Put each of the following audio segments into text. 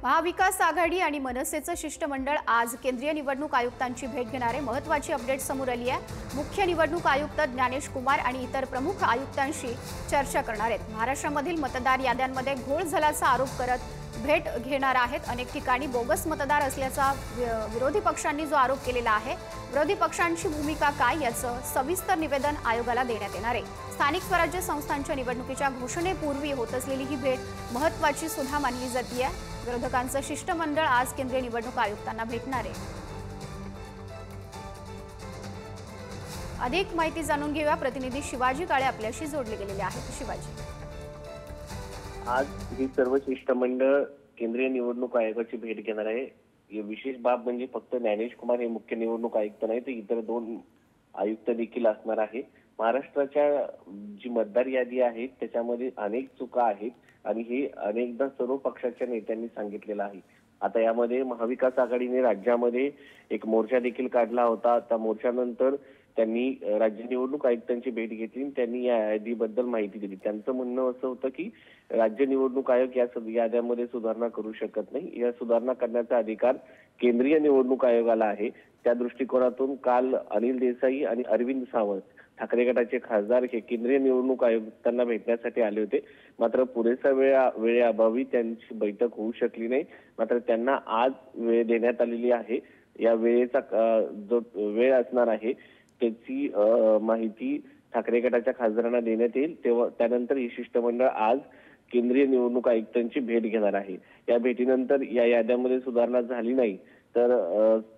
महाविकास आघाडी आणि मनसेचं शिष्टमंडळ आज केंद्रीय निवडणूक आयुक्तांची भेट घेणारे महत्त्वाची अपडेट समोर आली आहे। मुख्य निवडणूक आयुक्त ज्ञानेश कुमार आणि इतर प्रमुख आयुक्तांशी चर्चा करणार आहेत। महाराष्ट्रामधील मतदार याद्यांमध्ये घोळ झाल्याचा आरोप करत भेट घेणार आहेत। अनेक ठिकाणी बोगस मतदार असल्याचा विरोधी पक्षांनी जो आरोप केलेला आहे, विरोधी पक्षांची भूमिका काय याचं सविस्तर निवेदन आयोगाला देण्यात येणार आहे। स्थानिक स्वराज्य संस्थांच्या निवडणुकीच्या घोषणेपूर्वी होत असलेली ही भेट महत्त्वाची सुद्धा मानली जाते। विरोधकांचं शिष्टमंडळ आज केंद्रीय निवडणूक आयुक्तांना भेटणार आहे। अधिक माहिती जाणून घेऊया, प्रतिनिधी शिवाजी काळे आपल्याशी जोडले गेलेले आहेत। शिवाजी, आज ही सर्व शिष्टमंडळ केंद्रीय निवडणूक आयोगाची भेट घेणार आहे। ही विशेष बाब म्हणजे फक्त ज्ञानेश कुमार हे मुख्य निवडणूक आयुक्त नाही, तर इतर 2 आयुक्त देखील असणार आहे। महाराष्ट्राच्या जी मतदार यादी आहे त्याच्यामध्ये अनेक चुका आहेत आणि हे अनेकदा सर्व पक्षाच्या नेत्यांनी सांगितलेलं आहे। आता यामध्ये महाविकास आघाडीने राज्यामध्ये एक मोर्चा देखील काढला होता। त्या मोर्चानंतर त्यांनी राज्य निवडणूक आयुक्तांची भेट घेतली, त्यांनी या यादीबद्दल माहिती दिली। त्यांचं म्हणणं असं होतं की राज्य निवडणूक आयोग या याद्यांमध्ये सुधारणा करू शकत नाही, या सुधारणा करण्याचा अधिकार केंद्रीय निवडणूक आयोगाला आहे। त्या दृष्टिकोनातून काल अनिल देसाई आणि अरविंद सावंत ठाकरे गटाचे खासदार हे केंद्रीय निवडणूक आयुक्तांना भेटण्यासाठी आले होते, मात्र पुरेसा वेळेअभावी त्यांची बैठक होऊ शकली नाही। मात्र त्यांना आज वेळ देण्यात आलेली आहे। या वेळेचा जो वेळ असणार आहे त्याची माहिती ठाकरे गटाच्या खासदारांना देण्यात येईल। तेव्हा त्यानंतर ही शिष्टमंडळ आज केंद्रीय निवडणूक आयुक्तांची भेट घेणार आहे। या भेटीनंतर या याद्यांमध्ये सुधारणा झाली नाही तर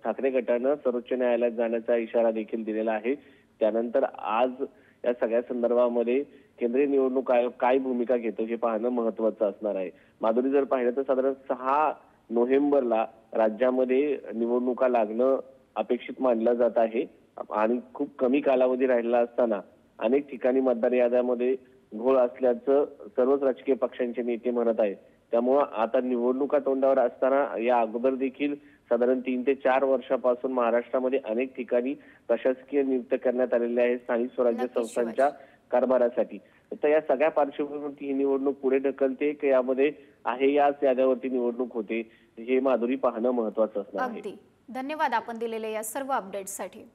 ठाकरे गटानं सर्वोच्च न्यायालयात जाण्याचा इशारा देखील दिलेला आहे। त्यानंतर आज या सगळ्या संदर्भामध्ये केंद्रीय निवडणूक आयोग काय भूमिका घेतो हे पाहणं महत्त्वाचं असणार आहे। माधुरी, जर पाहिलं तर साधारण 6 नोव्हेंबरला राज्यामध्ये निवडणुका लागणं अपेक्षित मानलं जात आहे आणि खूप कमी कालावधी राहिलेला असताना अनेक ठिकाणी मतदार याद्यांमध्ये घोळ असल्याचं सर्वच राजकीय पक्षांचे नेते म्हणत आहेत। त्यामुळे आता निवडणुका तोंडावर असताना या अगोदर देखील साधारण 3 ते 4 वर्षापासून महाराष्ट्रामध्ये अनेक ठिकाणी प्रशासकीय नियुक्त करण्यात आलेले आहे स्थानिक स्वराज्य संस्थांच्या कारभारासाठी। तर या सगळ्या पार्श्वभूमीवरती ही निवडणूक पुढे ढकलते की यामध्ये आहे याच याद्यावरती निवडणूक होते, हे माधुरी पाहणं महत्त्वाचं असणार आहे। धन्यवाद आपण दिलेल्या या सर्व अपडेट्ससाठी।